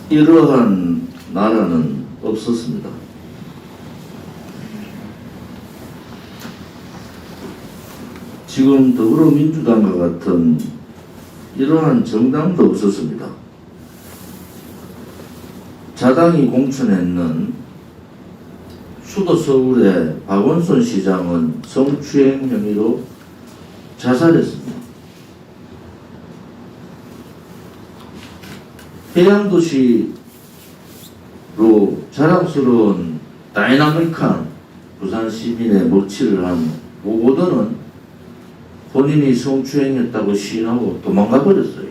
이러한 나라는 없었습니다. 지금 더불어민주당과 같은 이러한 정당도 없었습니다. 자당이 공천했는 수도 서울의 박원순 시장은 성추행 혐의로 자살했습니다. 해양도시로 자랑스러운 다이나믹한 부산 시민의 먹칠을 한 오보더는 본인이 성추행했다고 시인하고 도망가 버렸어요.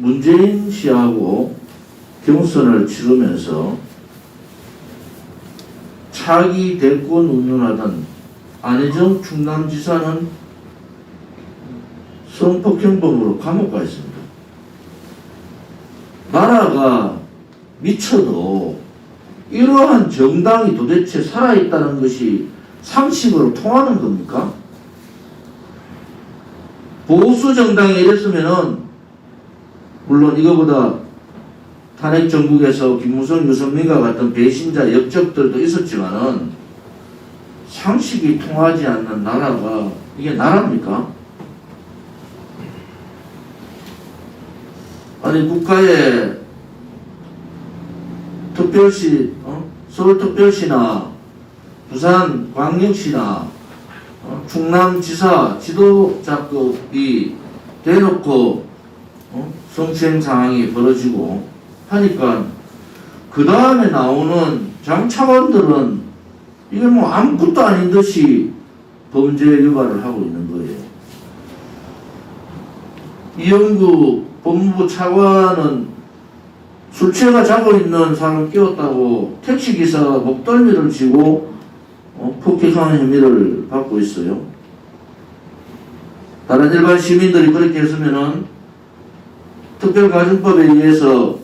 문재인 씨하고 경선을 치르면서 차기 대권 운운하던 안희정 충남지사는 성폭행범으로 감옥 가 있습니다. 나라가 미쳐도 이러한 정당이 도대체 살아있다는 것이 상식으로 통하는 겁니까? 보수 정당이 이랬으면은 물론 이거보다 탄핵 정국에서 김무성, 유승민과 같은 배신자 역적들도 있었지만은 상식이 통하지 않는 나라가 이게 나라입니까? 아니 국가의 특별시, 서울특별시나 부산광역시나 충남지사 지도자급이 대놓고 성추행 상황이 벌어지고 하니까 그 다음에 나오는 장차관들은 이게 뭐 아무것도 아닌 듯이 범죄 유발을 하고 있는 거예요. 이영구 법무부 차관은 술 취해가 자고 있는 사람 끼웠다고 택시기사 목덜미를 쥐고 폭행하는 혐의를 받고 있어요. 다른 일반 시민들이 그렇게 했으면은 특별가정법에 의해서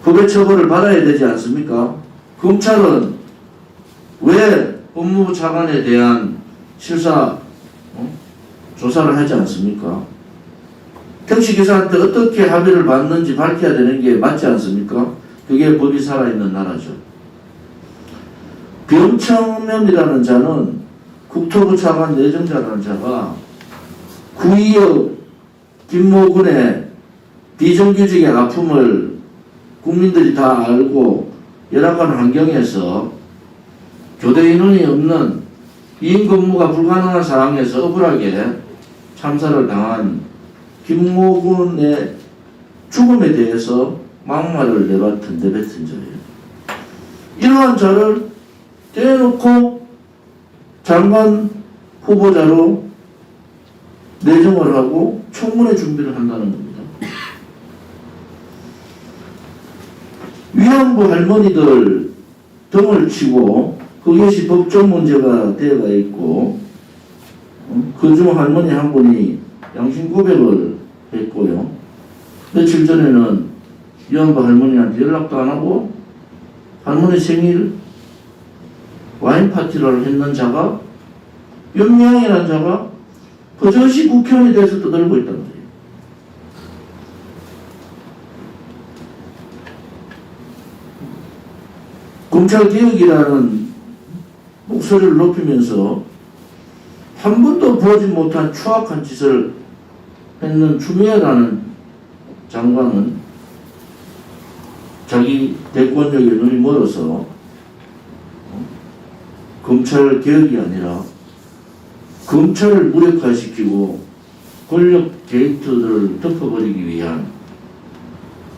법의 처벌을 받아야 되지 않습니까? 검찰은 왜 법무부 차관에 대한 실사 조사를 하지 않습니까? 택시기사한테 어떻게 합의를 받는지 밝혀야 되는 게 맞지 않습니까? 그게 법이 살아있는 나라죠. 병청면이라는 자는 국토부 차관 내정자라는 자가 구의역 김모군의 비정규직의 아픔을 국민들이 다 알고 열악한 환경에서 교대 인원이 없는 2인 근무가 불가능한 상황에서 억울하게 참사를 당한 김모군의 죽음에 대해서 막말을 내뱉은 자예요. 이러한 자를 떼놓고 장관 후보자로 내정을 하고 청문회 준비를 한다는 겁니다. 위안부 할머니들 등을 치고 그것이 법적 문제가 되어가 있고 그중 할머니 한 분이 양심 고백을 했고요. 며칠 전에는 위안부 할머니한테 연락도 안 하고 할머니 생일 와인 파티를 했는 자가 윤미향이라는 자가 버젓이 국회의원이 돼서 떠들고 있단 말이에요. 검찰개혁이라는 목소리를 높이면서 한 번도 보지 못한 추악한 짓을 했는 추미애라는 장관은 자기 대권력에 눈이 멀어서 검찰개혁이 아니라 검찰을 무력화시키고 권력 게이트를 덮어버리기 위한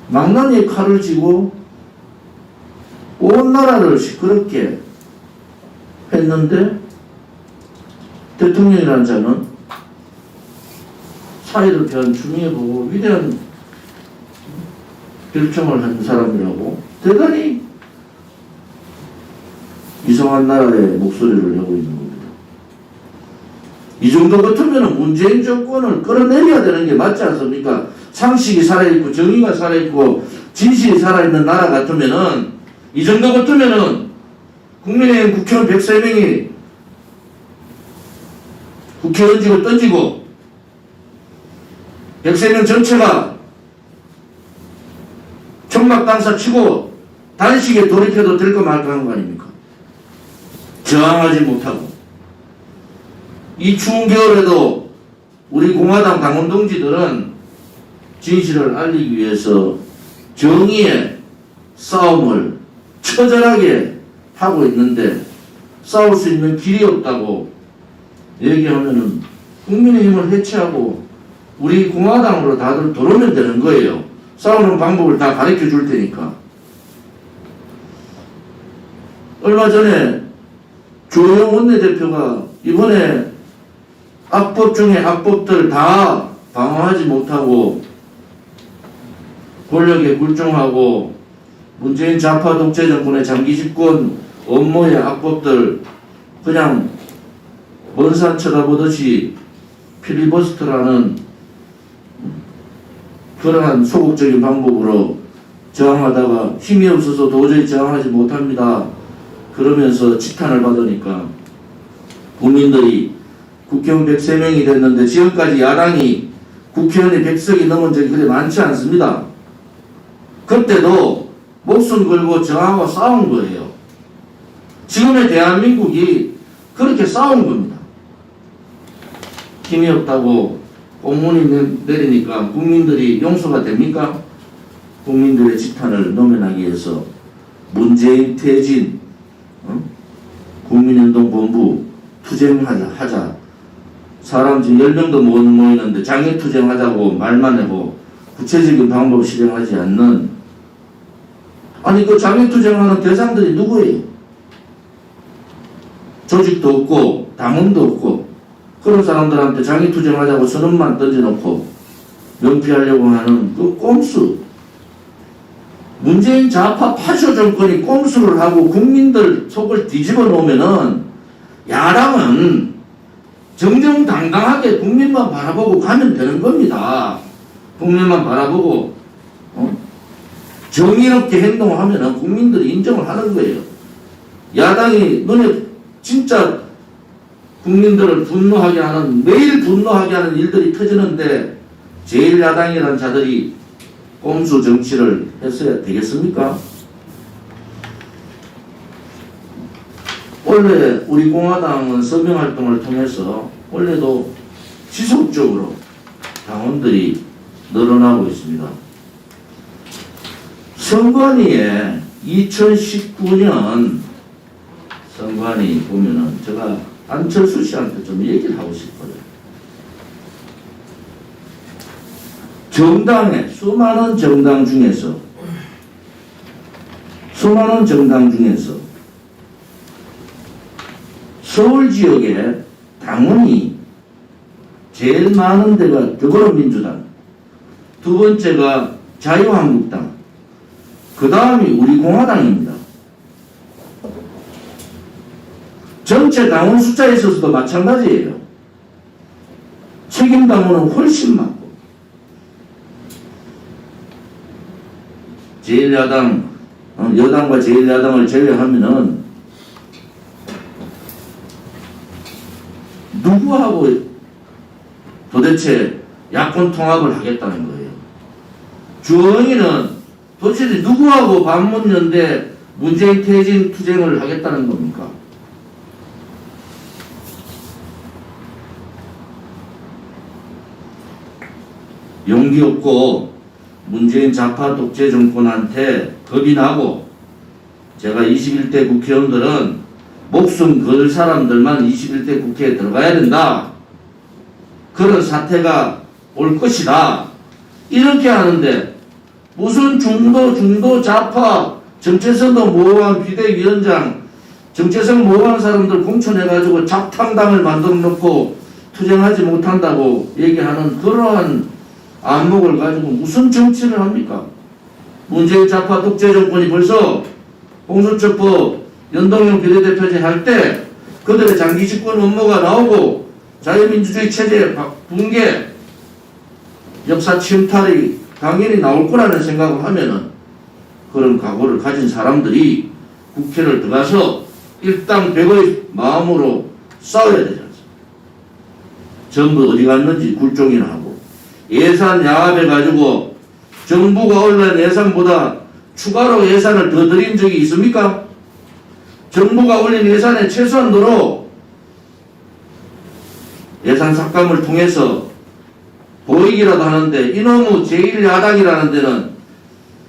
망나니의 칼을 쥐고 온 나라를 시끄럽게 했는데 대통령이라는 자는 사회를 피한 추미애 보고 위대한 결정을 한 사람이라고 대단히 이상한 나라의 목소리를 내고 있는 겁니다. 이 정도 같으면 문재인 정권을 끌어내려야 되는 게 맞지 않습니까? 상식이 살아있고 정의가 살아있고 진실이 살아있는 나라 같으면은 이 정도 같으면은 국민의힘 국회의원 103명이 국회의원직을 던지고 백세명 전체가 총막당사 치고 단식에 돌입해도 될까 말까 하는 거 아닙니까? 저항하지 못하고 이 추운 겨울에도 우리 공화당 당원 동지들은 진실을 알리기 위해서 정의의 싸움을 처절하게 하고 있는데 싸울 수 있는 길이 없다고 얘기하면은 국민의힘을 해체하고 우리 공화당으로 다들 들어오면 되는 거예요. 싸우는 방법을 다 가르쳐 줄 테니까. 얼마 전에 조영 원내대표가 이번에 악법 중에 악법들 다 방어하지 못하고 권력에 굴종하고 문재인 좌파 독재 정권의 장기 집권 업무의 악법들 그냥 먼 산 쳐다보듯이 필리버스터라는 그러한 소극적인 방법으로 저항하다가 힘이 없어서 도저히 저항하지 못합니다. 그러면서 지탄을 받으니까 국민들이 국회의원 103명이 됐는데 지금까지 야당이 국회의원이 100석이 넘은 적이 그리 많지 않습니다. 그때도 목숨 걸고 저항하고 싸운 거예요. 지금의 대한민국이 그렇게 싸운 겁니다. 힘이 없다고 공문이 내리니까 국민들이 용서가 됩니까? 국민들의 지탄을 노면하기 위해서 문재인 퇴진 국민운동본부 투쟁하자. 사람 지금 10명도 못 모이는데 장애투쟁하자고 말만 하고 구체적인 방법 실행하지 않는 아니 그 장애투쟁하는 대상들이 누구예요? 조직도 없고 당원도 없고 그런 사람들한테 장애투쟁하자고 선언만 던져놓고 명피하려고 하는 그 꼼수 문재인 좌파 파쇼 정권이 꼼수를 하고 국민들 속을 뒤집어 놓으면은 야당은 정정당당하게 국민만 바라보고 가면 되는 겁니다. 국민만 바라보고 정의롭게 행동하면은 국민들이 인정을 하는 거예요. 야당이 눈에 진짜 국민들을 분노하게 하는 매일 분노하게 하는 일들이 터지는데 제1야당이라는 자들이 꼼수 정치를 했어야 되겠습니까? 원래 우리 공화당은 서명활동을 통해서 원래도 지속적으로 당원들이 늘어나고 있습니다. 선관위에 2019년 선관위 보면은 제가 안철수 씨한테 좀 얘기를 하고 싶어요. 정당에 수많은 정당 중에서 서울 지역에 당원이 제일 많은 데가 더불어민주당, 두 번째가 자유한국당, 그 다음이 우리 공화당입니다. 전체 당원 숫자에 있어서도 마찬가지예요. 책임 당원은 훨씬 많고 제1야당, 여당과 제1야당을 제외하면은 누구하고 도대체 야권 통합을 하겠다는 거예요. 주호영이는 도대체 누구하고 반문연대 문재인 퇴진 투쟁을 하겠다는 겁니까? 용기 없고 문재인 좌파 독재 정권한테 겁이 나고 제가 21대 국회의원들은 목숨 걸 사람들만 21대 국회에 들어가야 된다. 그런 사태가 올 것이다. 이렇게 하는데 무슨 중도 좌파 정체성도 모호한 비대위원장 정체성 모호한 사람들 공천해가지고 작탕당을 만들어 놓고 투쟁하지 못한다고 얘기하는 그러한 안목을 가지고 무슨 정치를 합니까? 문재인 좌파 독재 정권이 벌써 공수처법 연동형 비례대표제 할 때 그들의 장기 집권 업무가 나오고 자유민주주의 체제 붕괴 역사 침탈이 당연히 나올 거라는 생각을 하면은 그런 각오를 가진 사람들이 국회를 들어가서 일당 백의 마음으로 싸워야 되지 않습니까? 전부 어디 갔는지 굴종이나 하고, 예산 야합해가지고 정부가 올린 예산보다 추가로 예산을 더 드린 적이 있습니까? 정부가 올린 예산에 최소한도로 예산 삭감을 통해서 보이기라도 하는데, 이놈의 제1야당이라는 데는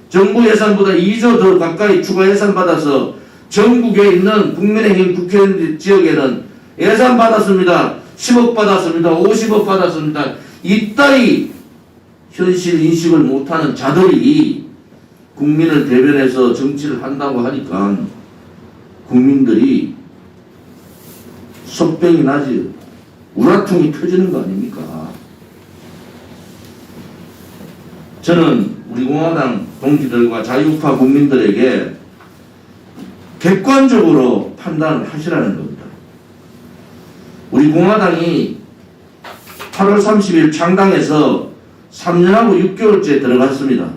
정부 예산보다 2조 더 가까이 추가 예산 받아서 전국에 있는 국민의힘 국회의원 지역에는 예산 받았습니다. 10억 받았습니다. 50억 받았습니다. 이따위 현실 인식을 못하는 자들이 국민을 대변해서 정치를 한다고 하니까 국민들이 속병이 나지 우라통이 터지는 거 아닙니까? 저는 우리 공화당 동지들과 자유파 국민들에게 객관적으로 판단을 하시라는 겁니다. 우리 공화당이 8월 30일 창당해서 3년하고 6개월째 들어갔습니다.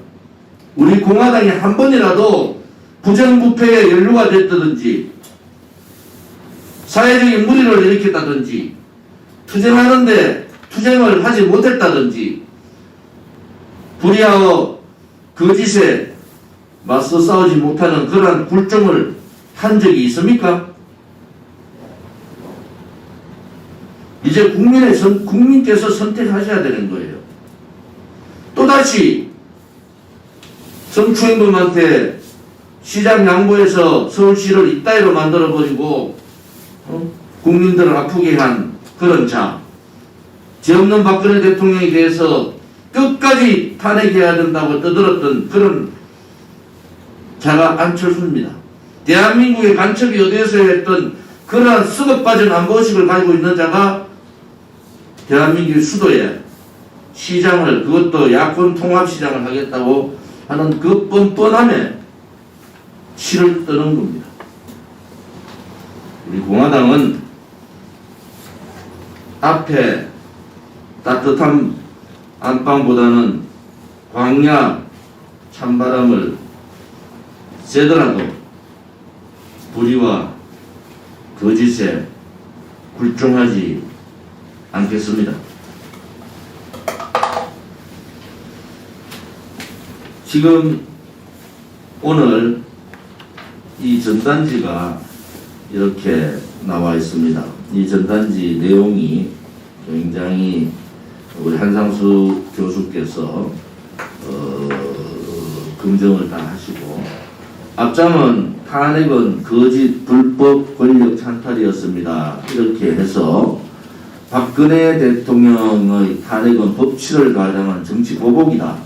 우리 공화당이 한 번이라도 부정부패에 연루가 됐다든지 사회적인 무리를 일으켰다든지 투쟁하는데 투쟁을 하지 못했다든지 불의하고 거짓에 맞서 싸우지 못하는 그러한 굴종을 한 적이 있습니까? 이제 국민께서 선택하셔야 되는 거예요. 또다시 성추행범한테 시장 양보해서 서울시를 이따위로 만들어버리고 국민들을 아프게 한 그런 자, 죄 없는 박근혜 대통령에 대해서 끝까지 탄핵해야 된다고 떠들었던 그런 자가 안철수입니다. 대한민국의 간첩이 어디에서 했던 그러한 썩어 빠진 안보의식을 가지고 있는 자가 대한민국 수도에 시장을, 그것도 야권 통합시장을 하겠다고 하는 그 뻔뻔함에 치를 떠는 겁니다. 우리 공화당은 앞에 따뜻한 안방보다는 광야 찬바람을 쐬더라도 불의와 거짓에 굴종하지 않겠습니다. 지금 오늘 이 전단지가 이렇게 나와 있습니다. 이 전단지 내용이 굉장히 우리 한상수 교수께서 긍정을 다 하시고, 앞장은 탄핵은 거짓 불법 권력 찬탈이었습니다. 이렇게 해서 박근혜 대통령의 탄핵은 법치를 가장한 정치 보복이다.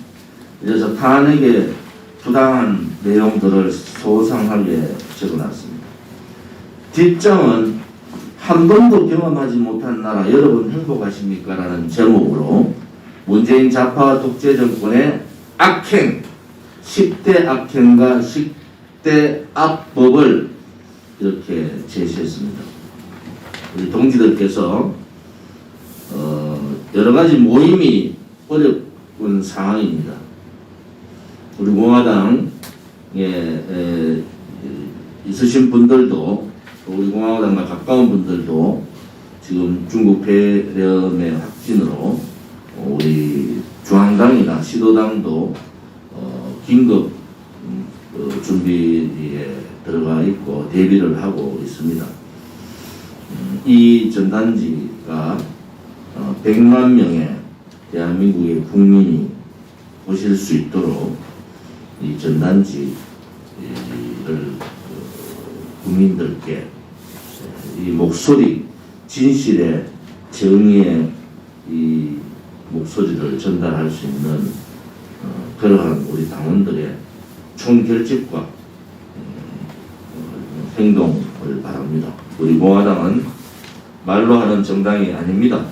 그래서 탄핵의 부당한 내용들을 소상하게 적어놨습니다. 뒷장은 한 번도 경험하지 못한 나라 여러분 행복하십니까? 라는 제목으로 문재인 좌파 독재 정권의 악행, 10대 악행과 10대 악법을 이렇게 제시했습니다. 우리 동지들께서 여러 가지 모임이 어려운 상황입니다. 우리 공화당에 있으신 분들도, 우리 공화당과 가까운 분들도 지금 중국 폐렴의 확진으로 우리 중앙당이나 시도당도 긴급 준비에 들어가 있고 대비를 하고 있습니다. 이 전단지가 100만 명의 대한민국의 국민이 보실 수 있도록 이 전단지를 국민들께 이 목소리, 진실의, 정의의 이 목소리를 전달할 수 있는 그러한 우리 당원들의 총결집과 행동을 바랍니다. 우리 공화당은 말로 하는 정당이 아닙니다.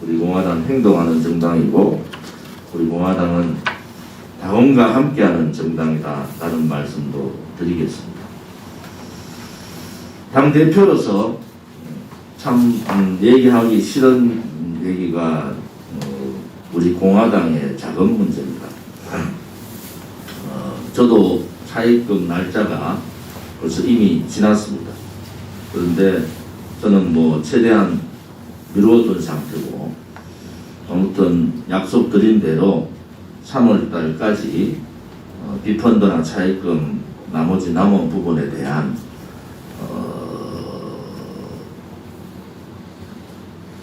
우리 공화당은 행동하는 정당이고, 우리 공화당은 당원과 함께하는 정당이다. 라는 말씀도 드리겠습니다. 당대표로서 참 얘기하기 싫은 얘기가 우리 공화당의 자금 문제입니다. 저도 차입금 날짜가 벌써 이미 지났습니다. 그런데 저는 최대한 미뤄둔 상태고, 아무튼 약속드린 대로 3월 달까지 비펀드나 차입금 나머지 남은 부분에 대한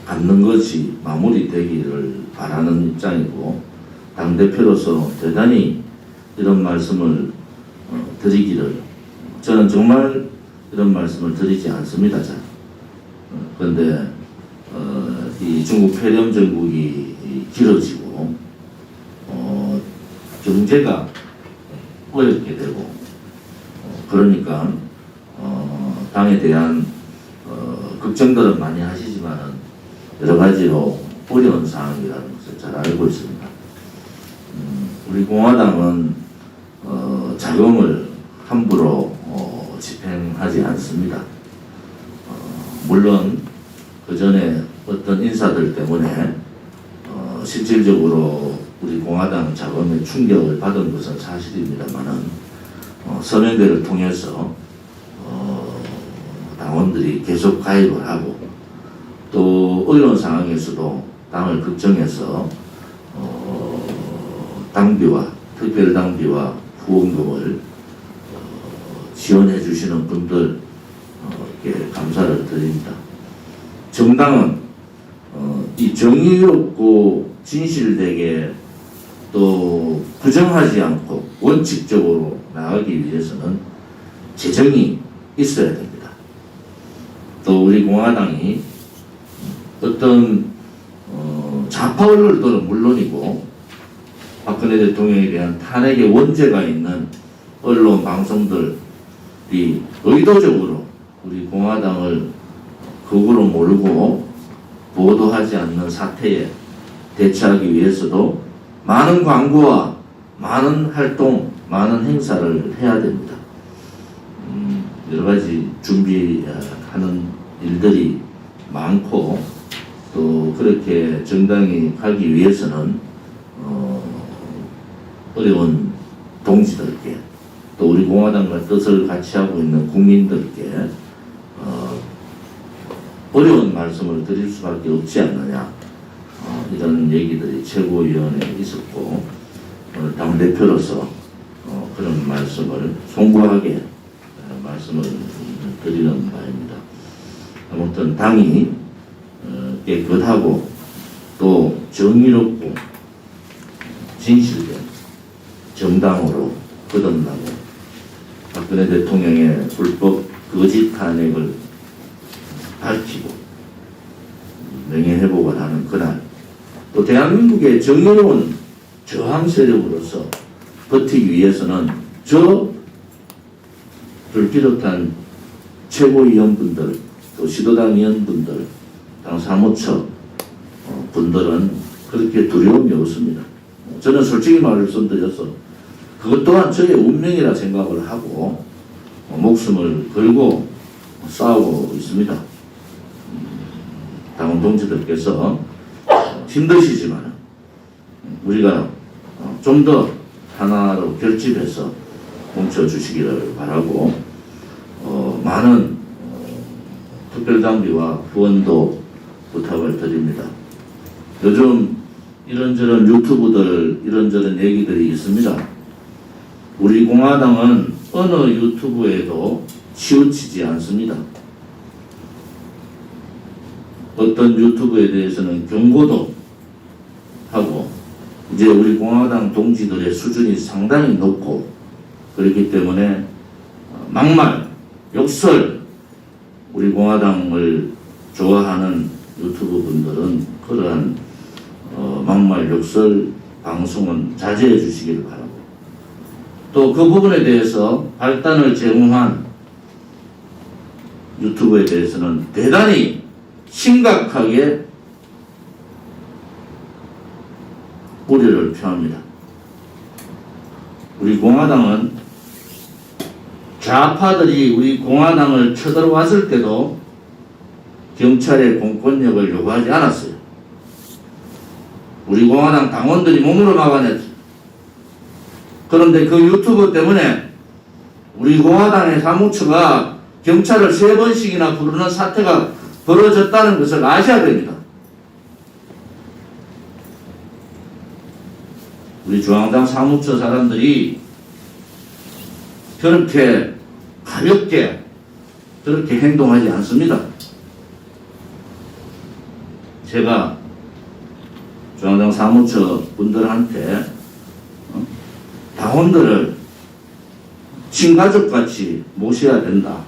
갖는 것이 마무리되기를 바라는 입장이고, 당대표로서 대단히 이런 말씀을 드리기를, 저는 정말 이런 말씀을 드리지 않습니다. 그런데 이 중국 폐렴 정국이 길어지고 경제가 어렵게 되고 그러니까 당에 대한 걱정들은 많이 하시지만은 여러 가지로 어려운 상황이라는 것을 잘 알고 있습니다. 우리 공화당은 자금을 함부로 집행하지 않습니다. 물론 그 전에 어떤 인사들 때문에 실질적으로 우리 공화당 자금에 충격을 받은 것은 사실입니다만은 서명대를 통해서 당원들이 계속 가입을 하고, 또 어려운 상황에서도 당을 걱정해서 당비와 특별당비와 후원금을 지원해 주시는 분들께 감사를 드립니다. 정당은 이 정의롭고 진실되게 또 부정하지 않고 원칙적으로 나가기 위해서는 재정이 있어야 됩니다. 또 우리 공화당이 어떤 좌파 언론들은 물론이고 박근혜 대통령에 대한 탄핵의 원죄가 있는 언론 방송들이 의도적으로 우리 공화당을 극으로 몰고 보도하지 않는 사태에 대처하기 위해서도 많은 광고와 많은 활동, 많은 행사를 해야 됩니다. 여러 가지 준비하는 일들이 많고, 또 그렇게 정당이 가기 위해서는 어려운 동지들께, 또 우리 공화당과 뜻을 같이 하고 있는 국민들께 어려운 말씀을 드릴 수밖에 없지 않느냐, 이런 얘기들이 최고위원회에 있었고, 오늘 당대표로서 그런 말씀을 송구하게 말씀을 드리는 바입니다. 아무튼 당이 깨끗하고 또 정의롭고 진실된 정당으로 거듭나고, 박근혜 대통령의 불법 거짓 탄핵을 밝히고 명예회복을 하는 그날, 또 대한민국의 정의로운 저항 세력으로서 버티기 위해서는 저를 비롯한 최고위원분들, 또 시도당 위원분들, 당 사무처 분들은 그렇게 두려움이 없습니다. 저는 솔직히 말씀드려서 그것 또한 저의 운명이라 생각을 하고 목숨을 걸고 싸우고 있습니다. 당원 동지들께서 힘드시지만 우리가 좀 더 하나로 결집해서 뭉쳐주시기를 바라고, 많은 특별당비와 후원도 부탁을 드립니다. 요즘 이런저런 유튜브들, 이런저런 얘기들이 있습니다. 우리 공화당은 어느 유튜브에도 치우치지 않습니다. 어떤 유튜브에 대해서는 경고도 하고, 이제 우리 공화당 동지들의 수준이 상당히 높고, 그렇기 때문에 막말, 욕설, 우리 공화당을 좋아하는 유튜브 분들은 그러한 막말, 욕설 방송은 자제해 주시기를 바라고, 또 그 부분에 대해서 발단을 제공한 유튜브에 대해서는 대단히 심각하게 우려를 표합니다. 우리 공화당은 좌파들이 우리 공화당을 쳐들어왔을 때도 경찰의 공권력을 요구하지 않았어요. 우리 공화당 당원들이 몸으로 막아냈죠. 그런데 그 유튜브 때문에 우리 공화당의 사무처가 경찰을 3번씩이나 부르는 사태가 벌어졌다는 것을 아셔야 됩니다. 우리 중앙당 사무처 사람들이 그렇게 가볍게 그렇게 행동하지 않습니다. 제가 중앙당 사무처 분들한테 당원들을 친가족같이 모셔야 된다.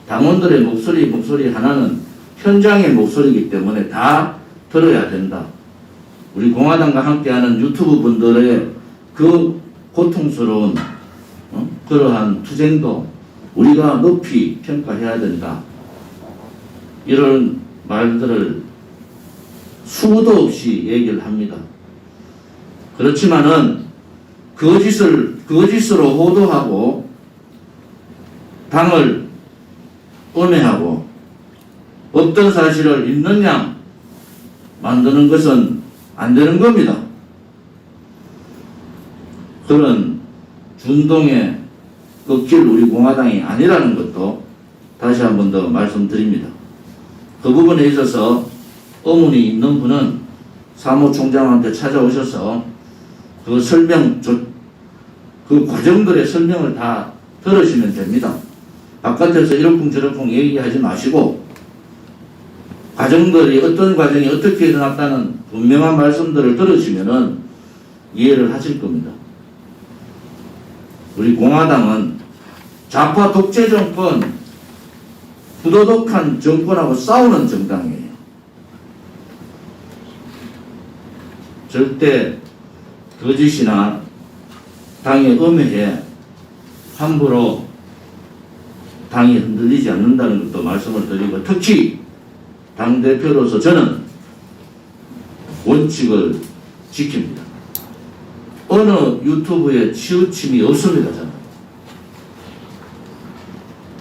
당원들의 목소리 하나는 현장의 목소리이기 때문에 다 들어야 된다. 우리 공화당과 함께하는 유튜브 분들의 그 고통스러운 그러한 투쟁도 우리가 높이 평가해야 된다. 이런 말들을 수도 없이 얘기를 합니다. 그렇지만은 거짓으로 호도하고 당을 음해하고 어떤 사실을 있는 양 만드는 것은 안 되는 겁니다. 그런 준동의 꺾일 우리 공화당이 아니라는 것도 다시 한 번 더 말씀드립니다. 그 부분에 있어서 의문이 있는 분은 사무총장한테 찾아오셔서 그 과정들의 설명을 다 들으시면 됩니다. 바깥에서 이러쿵저러쿵 얘기하지 마시고 어떤 과정이 어떻게 일어났다는 분명한 말씀들을 들으시면은 이해를 하실 겁니다. 우리 공화당은 좌파 독재 정권, 부도덕한 정권하고 싸우는 정당이에요. 절대 거짓이나 당의 음해에 함부로 당이 흔들리지 않는다는 것도 말씀을 드리고, 특히 당대표로서 저는 원칙을 지킵니다. 어느 유튜브에 치우침이 없습니다. 저는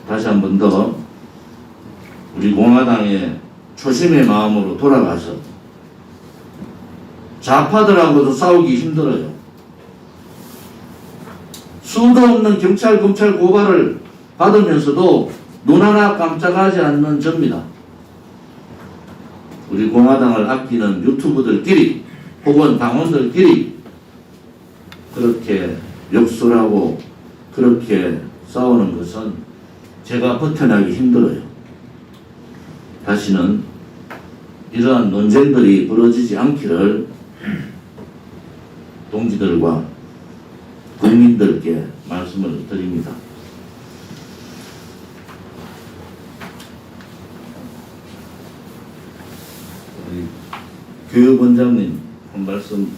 다시 한 번 더 우리 공화당의 초심의 마음으로 돌아가서 좌파들하고도 싸우기 힘들어요. 수도 없는 경찰, 검찰 고발을 받으면서도 눈 하나 깜짝하지 않는 접니다. 우리 공화당을 아끼는 유튜브들끼리 혹은 당원들끼리 그렇게 욕설하고 그렇게 싸우는 것은 제가 버텨나기 힘들어요. 다시는 이러한 논쟁들이 벌어지지 않기를 동지들과 국민들께 말씀을 드립니다. 우리 교육원장님 한 말씀.